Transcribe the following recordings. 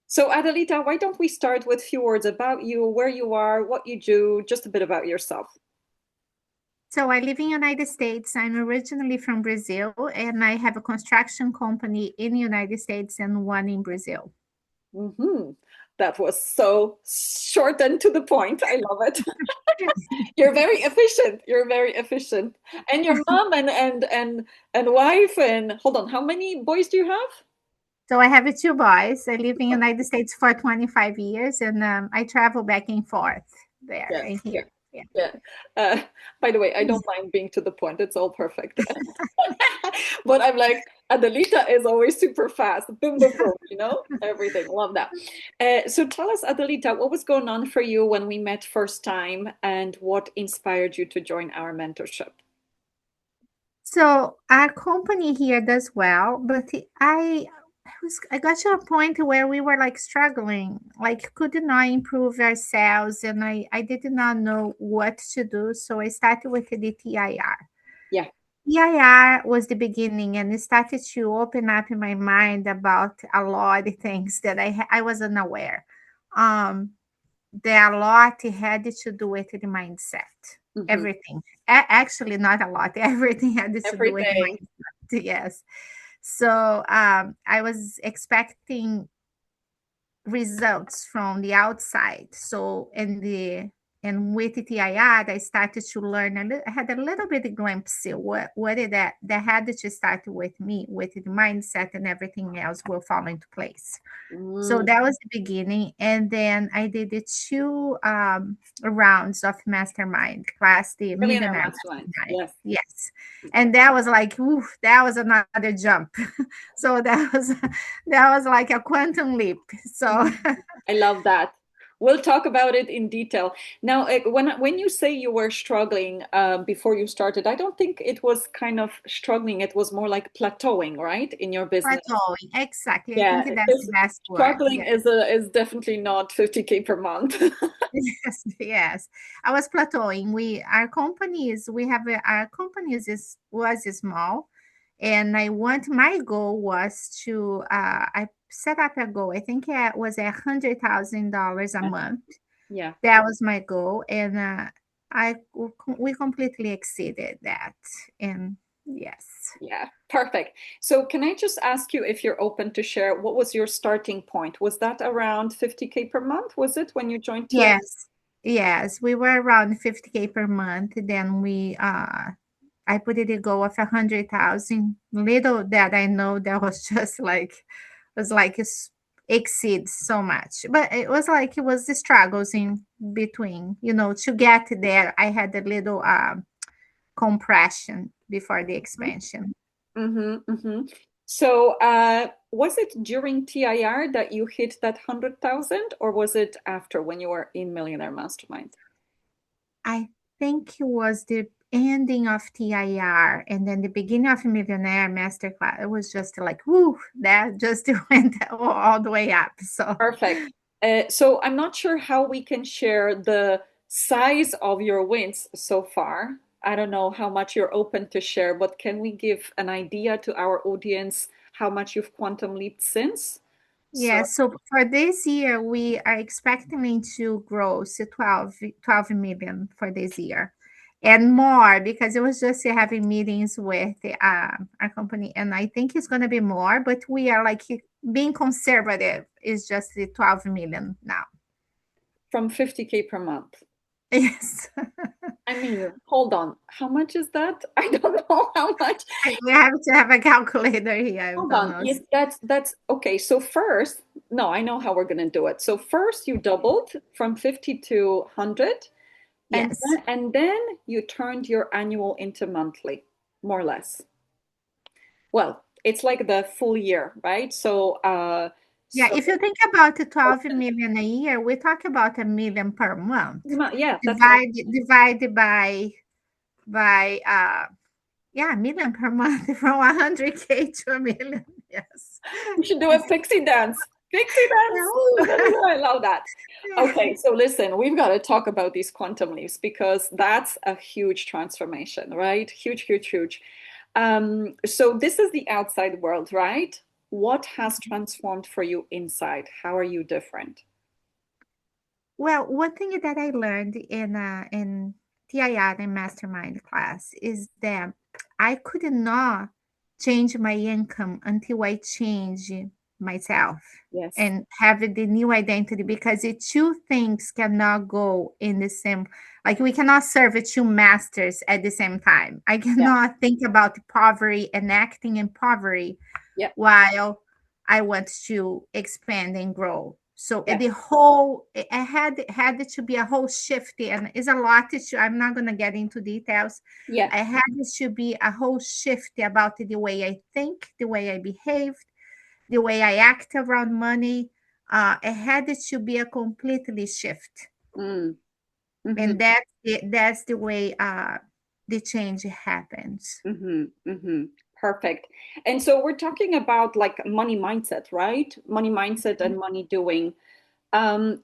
So, Adelita, why don't we start with a few words about you, where you are, what you do, just a bit about yourself. So I live in United States. I'm originally from Brazil, and I have a construction company in the United States and one in Brazil. hmm That was so short and to the point. I love it. You're very efficient. You're very efficient. And your mom and wife and hold on, how many boys do you have? So I have two boys. I live in United States for 25 years, and I travel back and forth there Yes, and yeah, here. Yeah. yeah. By the way, I don't mind being to the point. It's all perfect. But I'm like, Adelita is always super fast. Boom, boom, boom, everything. Love that. So tell us, Adelita, what was going on for you when we met first time and what inspired you to join our mentorship? So our company here does well, but I got to a point where we were like struggling, like could not improve ourselves, and I did not know what to do. So I started with the TIR. Yeah. TIR was the beginning, and it started to open up in my mind about a lot of things that I wasn't aware. Um, that a lot had to do with the mindset. hmm Everything. Actually, not a lot. Everything had to do with Everything. mindset. Yes. So I was expecting results from the outside. So and with the TIR, I started to learn I had a little bit of glimpse of what did that had to start with me, with the mindset, and everything else will fall into place. So Mm. that was the beginning. And then I did the two rounds of mastermind class, the Millionaire Millionaire Mastermind. Mastermind. Yes. Yes. And that was like, oof, that was another jump. So that was like a quantum leap. So Mhm. I love that. We'll talk about it in detail. Now, when you say you were struggling before you started, I don't think it was kind of struggling. It was more like plateauing, right, in your business. plateauing. Exactly. I Yeah, think that's because the best word. struggling Yeah. is definitely not 50K per month. Yes, yes. I was plateauing. Our companies was small, and my goal was to I set up a goal. I think it was $100,000 a Yeah, month. yeah, That was my goal, and we completely exceeded that. And yes, yeah. Perfect. So, can I just ask you if you're open to share what was your starting point? Was that around 50K per month? Was it when you joined TI? yes, yes. We were around 50K per month. Then I put it a goal of 100,000. Little that I know that was just like was like exceeds so much. But it was the struggles in between, to get there. I had a little compression before the expansion. Mm-hmm, mm-hmm. So, was it during TIR that you hit that 100,000, or was it after when you were in Millionaire Mastermind? I think it was the ending of TIR and then the beginning of Millionaire Masterclass. It was just like, whoo, that just went all the way up. So Perfect. So, I'm not sure how we can share the size of your wins so far. I don't know how much you're open to share, but can we give an idea to our audience how much you've quantum leaped since? So, yeah, so for this year, we are expecting to grow to 12 million for this year and more because it was just having meetings with our company. And I think it's going to be more, but we are like being conservative is just the 12 million now. from 50K per month. Yes. I mean, hold on. How much is that? I don't know how much. We have to have a calculator here. I Hold don't on. know. Yes, that's okay. So first, no, I know how we're gonna do it. So first you doubled from 50 to 100, Yes. and then you turned your annual into monthly, more or less. Well, it's like the full year, right? Yeah, So if you think about the 12 million a year, we talk about a million per month. yeah, that's what Divided by yeah, a million per month from 100K to a million. Yes. we should do a pixie dance. Pixie dance. Ooh, I love that. Yeah. Okay, so listen, we've got to talk about these quantum leaps because that's a huge transformation, right? Huge, huge, huge. So this is the outside world, right? what has transformed for you inside? How are you different? Well, one thing that I learned in TIR and mastermind class is that I could not change my income until I change myself Yes. and have the new identity, because the two things cannot go in the same, like we cannot serve two masters at the same time. I Yeah. cannot think about poverty and acting in poverty Yeah. while I want to expand and grow. So Yeah. the whole, it had to be a whole shift, and it's a lot to. I'm not gonna get into details. Yeah. I had to be a whole shift about the way I think, the way I behave, the way I act around money. It had to be a completely shift, Mm. Mm-hmm. and that's the way the change happens. Mm-hmm. Mm-hmm. Perfect. And so we're talking about like money mindset, right? Money mindset and money doing.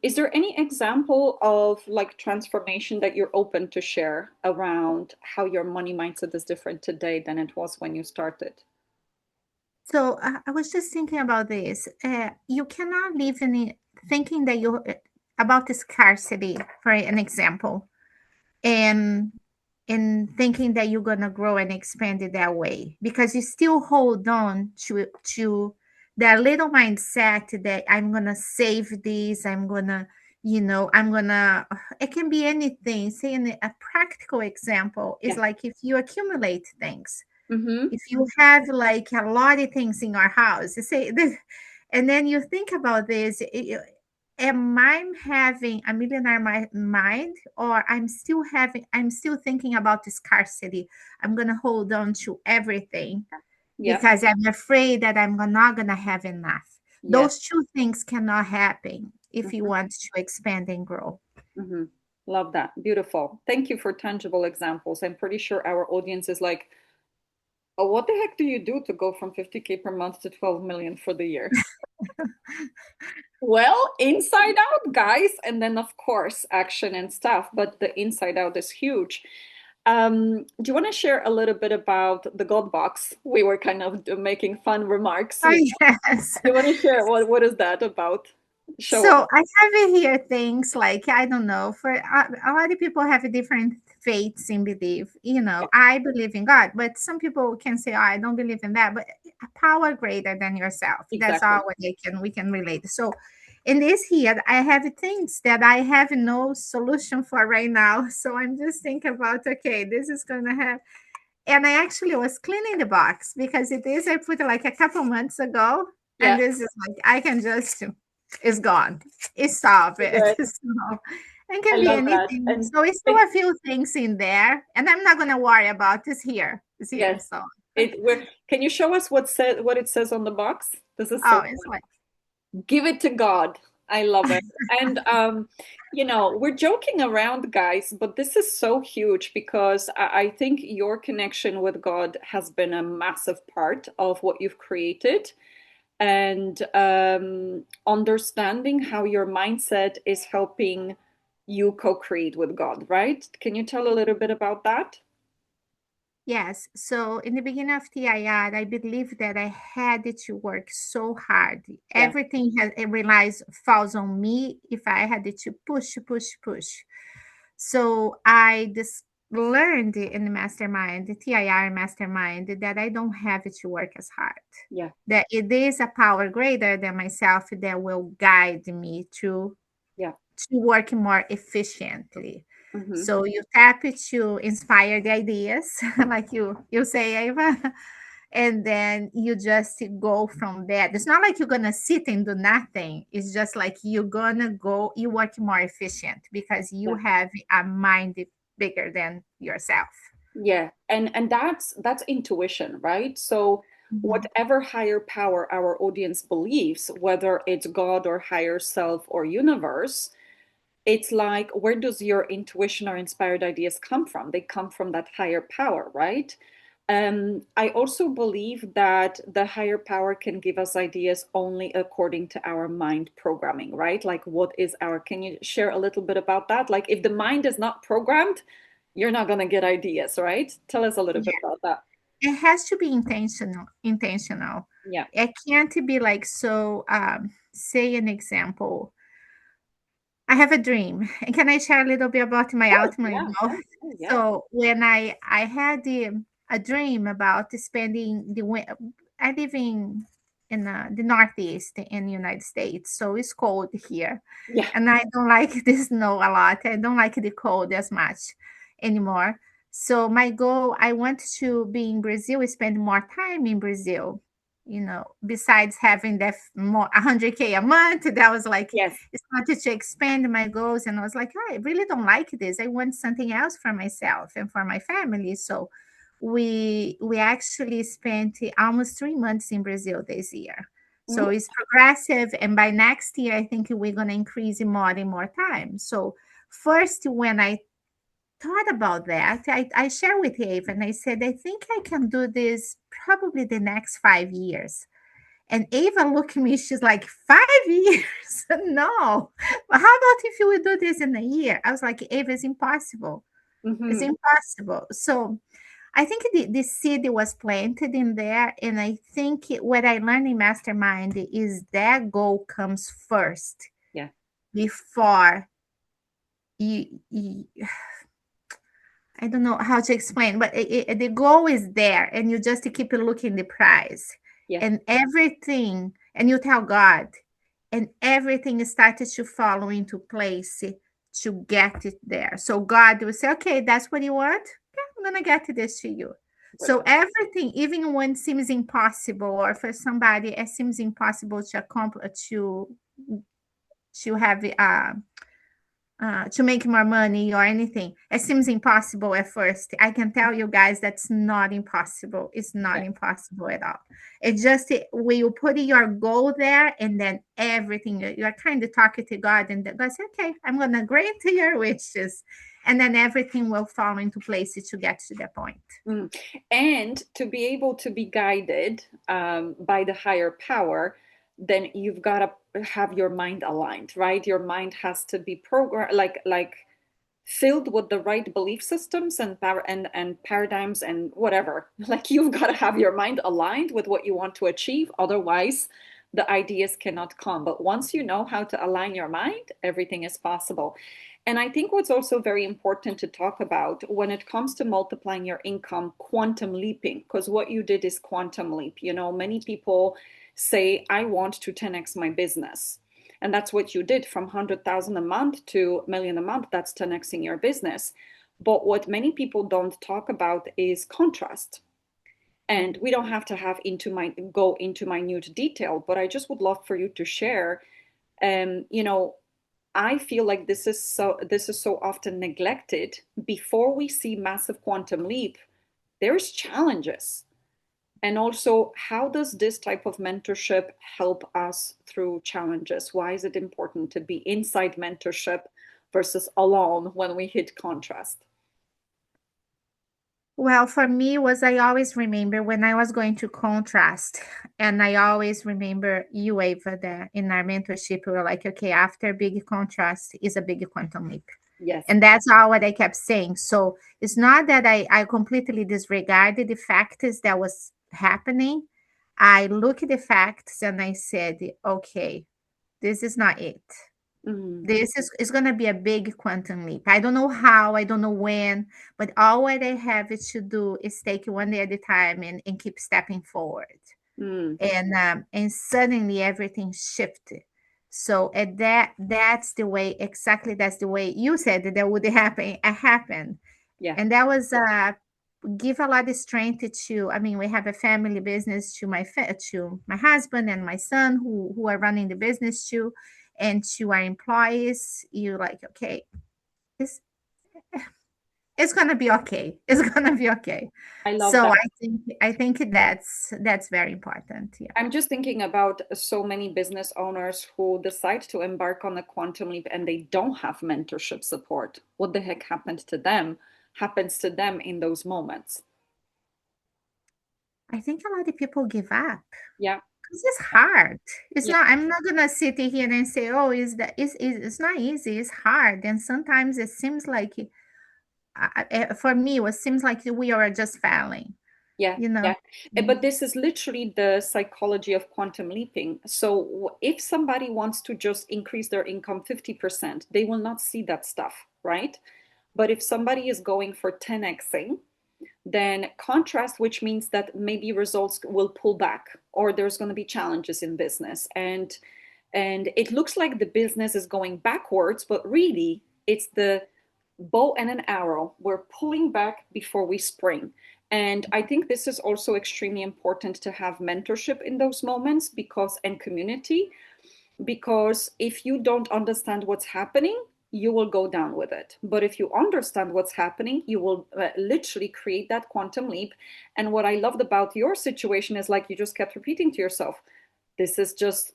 Is there any example of like transformation that you're open to share around how your money mindset is different today than it was when you started? So I was just thinking about this. You cannot live in thinking that you about the scarcity, for an example, and thinking that you're gonna grow and expand it that way, because you still hold on to that little mindset that I'm gonna save this, I'm gonna, I'm gonna. It can be anything. Say a practical example is Yeah. like if you accumulate things, Mm-hmm. if you have like a lot of things in your house, you say this, and then you think about this, am I having a millionaire mind, or I'm still thinking about the scarcity? I'm going to hold on to everything Yeah. because I'm afraid that I'm not going to have enough. Yes. Those two things cannot happen if you Mm-hmm. want to expand and grow. Mm-hmm. Love that. Beautiful. Thank you for tangible examples. I'm pretty sure our audience is like, oh, what the heck do you do to go from 50K per month to 12 million for the year? Well, inside out, guys, and then of course action and stuff, but the inside out is huge. Do you want to share a little bit about the God box? We were kind of making fun remarks. Oh, yes. Do you want to share what is that about? Show us. So I have it here things like, I don't know, for a lot of people have a different faiths in belief. Yeah, I believe in God, but some people can say, oh, I don't believe in that. But a power greater than yourself. That's exactly. all what we can relate. So in this here, I have things that I have no solution for right now. So I'm just thinking about, okay, this is gonna have, and I actually was cleaning the box because it is I put it like a couple months ago, and Yeah, this is like I can just it's gone. It's stop it. good. So it I can be love that. anything. And So it's still it, a few things in there, and I'm not gonna worry about this here. It's here. yes, So can you show us what it says on the box? This is so oh, it's like give it to God. I love it. And we're joking around, guys, but this is so huge because I think your connection with God has been a massive part of what you've created. And understanding how your mindset is helping you co-create with God, right? Can you tell a little bit about that? yes. So in the beginning of TIR, I believe that I had to work so hard. Yeah, Everything it relies falls on me if I had to push, push, push. So I just learned in the mastermind, the TIR mastermind, that I don't have to work as hard. yeah, That it is a power greater than myself that will guide me yeah. to work more efficiently. Mm-hmm. So you tap it to inspire the ideas, like you say, Ava, and then you just go from there. It's not like you're gonna sit and do nothing. It's just like you're gonna go, you work more efficient because you Yeah. have a mind bigger than yourself. Yeah, and that's intuition, right? So Mhm. whatever higher power our audience believes, whether it's God or higher self or universe, it's like where does your intuition or inspired ideas come from? They come from that higher power, right? I also believe that the higher power can give us ideas only according to our mind programming, right? Like what is our, can you share a little bit about that? Like if the mind is not programmed, you're not going to get ideas, right? Tell us a little bit about that. it has to be intentional. Yeah. It can't be like, so say an example. I have a dream. And can I share a little bit about my Of course. ultimate Yeah. goal? Yeah. Oh, yeah. So when I had a dream about spending I live in the Northeast in the United States, so it's cold here, Yeah. and I don't like the snow a lot. I don't like the cold as much anymore. So my goal, I want to be in Brazil, spend more time in Brazil. Besides having that more 100K a month, that was like Yes. started to expand my goals, and I was like, I really don't like this. I want something else for myself and for my family. So we actually spent almost 3 months in Brazil this year. Mhm. So it's progressive, and by next year, I think we're going to increase more and more time. So first, when I thought about that, I shared with Ava, and I said, I think I can do this probably the next 5 years. And Ava looked at me, she's like, 5 years? No. But how about if you would do this in a year? I was like, Ava, it's impossible. It's Mhm. impossible. So I think the seed was planted in there. And I think what I learned in Mastermind is that goal comes first Yeah. before you I don't know how to explain, but the goal is there, and you just keep looking the prize, Yeah. and everything, and you tell God, and everything started to fall into place to get it there. So God will say, "Okay, that's what you want. Yeah, I'm gonna get this to you." So Brilliant. everything, even when it seems impossible, or for somebody it seems impossible to accomplish, to have to make more money or anything. It seems impossible at first. I can tell you guys that's not impossible. It's not Yeah. impossible at all. It just when you put your goal there, and then everything you're kind of talking to God, and God says, "Okay, I'm gonna grant your wishes," and then everything will fall into place to get to that point. Mm. And to be able to be guided by the higher power, then you've got to have your mind aligned, right? Your mind has to be like filled with the right belief systems and and paradigms and whatever. Like you've got to have your mind aligned with what you want to achieve. Otherwise, the ideas cannot come. But once you know how to align your mind, everything is possible. And I think what's also very important to talk about when it comes to multiplying your income, quantum leaping, because what you did is quantum leap. You know, many people say, I want to 10x my business. And that's what you did from 100,000 a month to a million a month. That's 10xing your business. But what many people don't talk about is contrast. And we don't have to go into minute detail, but I just would love for you to share. You know, I feel like this is so often neglected. Before we see massive quantum leap, there's challenges. And also, how does this type of mentorship help us through challenges? Why is it important to be inside mentorship versus alone when we hit contrast? Well, for me was I always remember when I was going to contrast, and I always remember you, Ava, that in our mentorship, we were like, okay, after big contrast is a big quantum leap. Yes. And that's all what I kept saying. So it's not that I completely disregarded the factors that was happening. I look at the facts and I said, okay, this is not it. Mm, This is going to be a big quantum leap. I don't know how, I don't know when, but all what I have is to do is take one day at a time, and keep stepping forward. mm, And suddenly everything shifted. So at that's the way, exactly that's the way you said that would happen. It happened. yeah. And that was give a lot of strength to, I mean, we have a family business, to my husband and my son who are running the business too, and to our employees. You like, okay, it's it's gonna be okay. It's gonna be okay. I love So that. I think that's very important. Yeah. I'm just thinking about so many business owners who decide to embark on a quantum leap and they don't have mentorship support. What the heck happened to them? Happens to them in those moments. I think a lot of people give up Yeah. because it's hard. It's Yeah. not. I'm not gonna sit here and say, "Oh, is that it's not easy. It's hard." And sometimes it seems like, for me, it seems like we are just failing. Yeah, you know. yeah. But this is literally the psychology of quantum leaping. So if somebody wants to just increase their income 50%, they will not see that stuff, right? But if somebody is going for 10xing, then contrast, which means that maybe results will pull back or there's going to be challenges in business. And it looks like the business is going backwards, but really it's the bow and an arrow. We're pulling back before we spring. And I think this is also extremely important to have mentorship in those moments because and community, because if you don't understand what's happening, you will go down with it. But if you understand what's happening, you will literally create that quantum leap. And what I loved about your situation is like you just kept repeating to yourself, this is just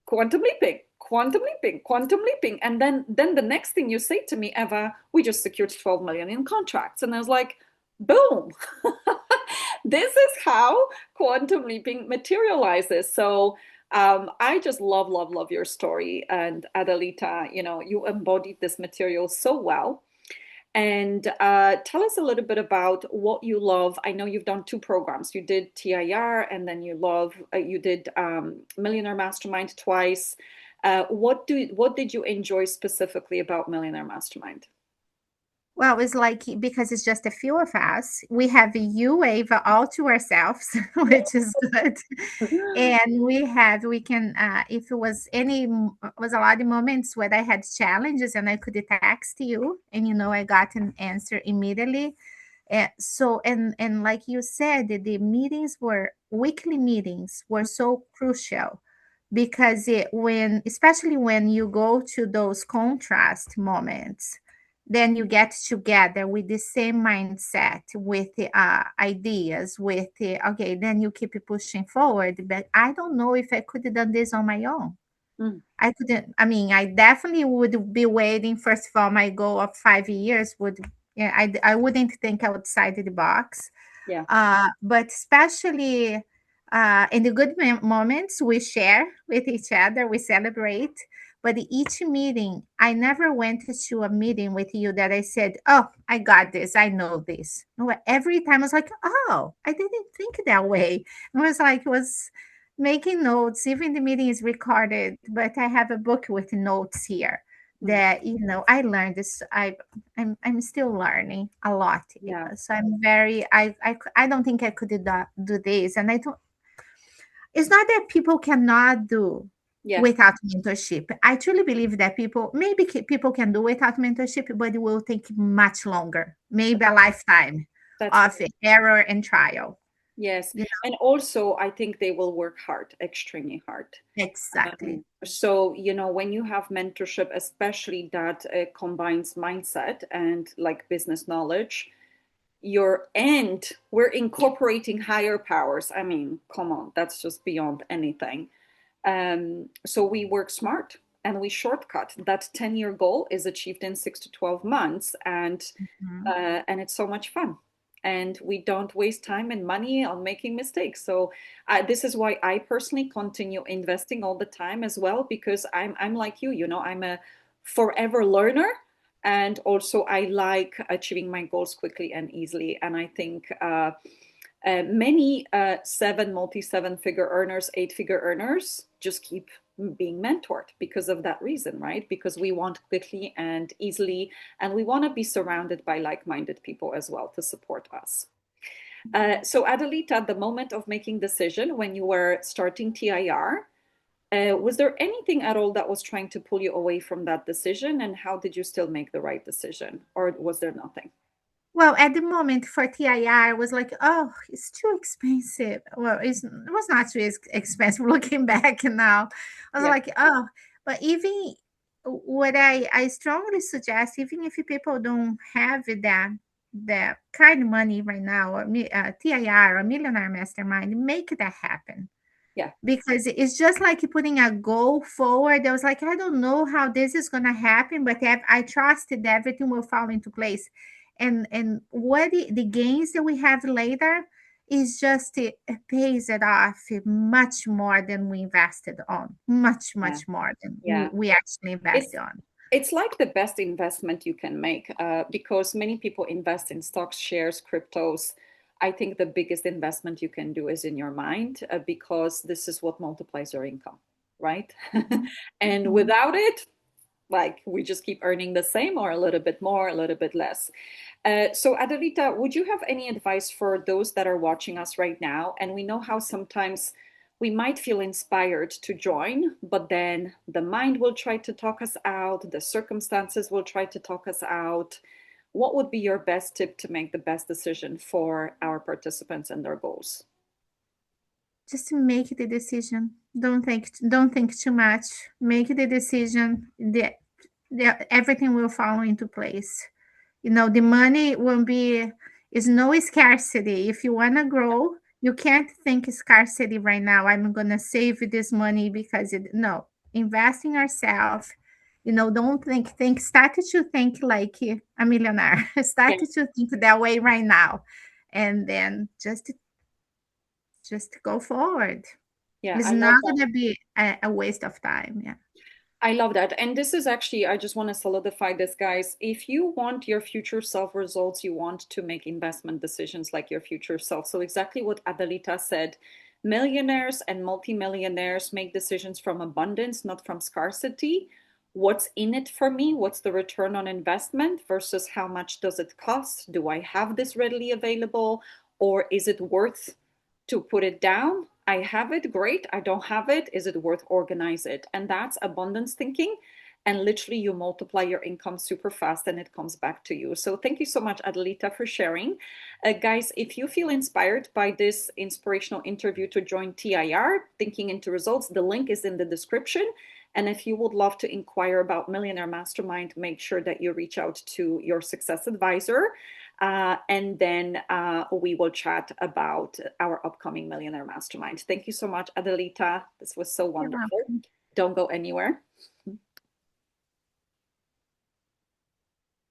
quantum leaping, quantum leaping, quantum leaping. And then the next thing you say to me, Eva, we just secured 12 million in contracts. And I was like, boom. This is how quantum leaping materializes. So I just love, love, love your story. And Adelita, you embodied this material so well. And tell us a little bit about what you love. I know you've done two programs. You did TIR, and then you did Millionaire Mastermind twice. What did you enjoy specifically about Millionaire Mastermind? Well, it's like because it's just a few of us, we have you, Ava, all to ourselves, which is good. And we can, if it was was a lot of moments where I had challenges and I could text you, and I got an answer immediately. And like you said, the weekly meetings were so crucial because especially when you go to those contrast moments, then you get together with the same mindset, with the ideas, with the okay, then you keep pushing forward. But I don't know if I could have done this on my own. Mm, I couldn't. I mean, I definitely would be waiting. First of all, my goal of 5 years would, yeah, I wouldn't think outside the box. yeah. But especially in the good moments, we share with each other, we celebrate. But each meeting, I never went to a meeting with you that I said, "Oh, I got this. I know this." No, every time I was like, "Oh, I didn't think that way." It was making notes. Even the meeting is recorded, but I have a book with notes here Mm, that I learned this. I'm still learning a lot. yeah. So I'm very I don't think I could do this, and I don't. It's not that people cannot do Yeah. without mentorship. I truly believe that people can do without mentorship, but it will take much longer, maybe a lifetime That's of error and trial. Yes. You And also, I think they will work hard, extremely hard. know, exactly. So, when you have mentorship, especially that combines mindset and like business knowledge, we're incorporating higher powers. I mean, come on, that's just beyond anything. So we work smart and we shortcut. That 10-year goal is achieved in 6 to 12 months, Mhm. and it's so much fun. And we don't waste time and money on making mistakes. So this is why I personally continue investing all the time as well, because I'm like you. I'm a forever learner, and also I like achieving my goals quickly and easily. And I think many multi-seven-figure earners, eight-figure earners just keep being mentored because of that reason, right? Because we want quickly and easily, and we want to be surrounded by like-minded people as well to support us. So Adelita, at the moment of making decision when you were starting TIR, was there anything at all that was trying to pull you away from that decision? And how did you still make the right decision? Or was there nothing? Well, at the moment for TIR, I was like, oh, it's too expensive. Well, it was not too expensive looking back now. I was Yeah, like, oh, but even what I strongly suggest, even if people don't have that kind of money right now, or TIR or Millionaire Mastermind, make that happen yeah, because it's just like putting a goal forward. I was like, I don't know how this is going to happen, but I trusted that everything will fall into place. And what the gains that we have later is just it pays it off much more than we invested on, yeah, much more than yeah. we actually It's invested on. it's like the best investment you can make because many people invest in stocks, shares, cryptos. I think the biggest investment you can do is in your mind, because this is what multiplies your income, right? And Mhm. without it, like we just keep earning the same or a little bit more, a little bit less. So, Adelita, would you have any advice for those that are watching us right now? And we know how sometimes we might feel inspired to join, but then the mind will try to talk us out, the circumstances will try to talk us out. What would be your best tip to make the best decision for our participants and their goals? Just make the decision. Don't think too much. Make the decision. Everything will fall into place. The money will be is no scarcity. If you want to grow, you can't think scarcity right now. I'm gonna save this money because no, invest in yourself. Don't start to think like a millionaire. Yeah, Start to think that way right now, and then just go forward. yeah, It's I love not that. gonna be a waste of time. Yeah. I love that. And this is actually, I just want to solidify this, guys. If you want your future self results, you want to make investment decisions like your future self. So, exactly what Adelita said, millionaires and multimillionaires make decisions from abundance, not from scarcity. What's in it for me? What's the return on investment versus how much does it cost? Do I have this readily available, or is it worth to put it down? I have it, great. I don't have it. Is it worth organize it? And that's abundance thinking. And literally, you multiply your income super fast and it comes back to you. So, thank you so much, Adelita, for sharing. Guys, if you feel inspired by this inspirational interview to join TIR, Thinking into Results, the link is in the description. And if you would love to inquire about Millionaire Mastermind, make sure that you reach out to your success advisor. And then we will chat about our upcoming Millionaire Mastermind. Thank you so much, Adelita. This was so You're wonderful. welcome. Don't go anywhere.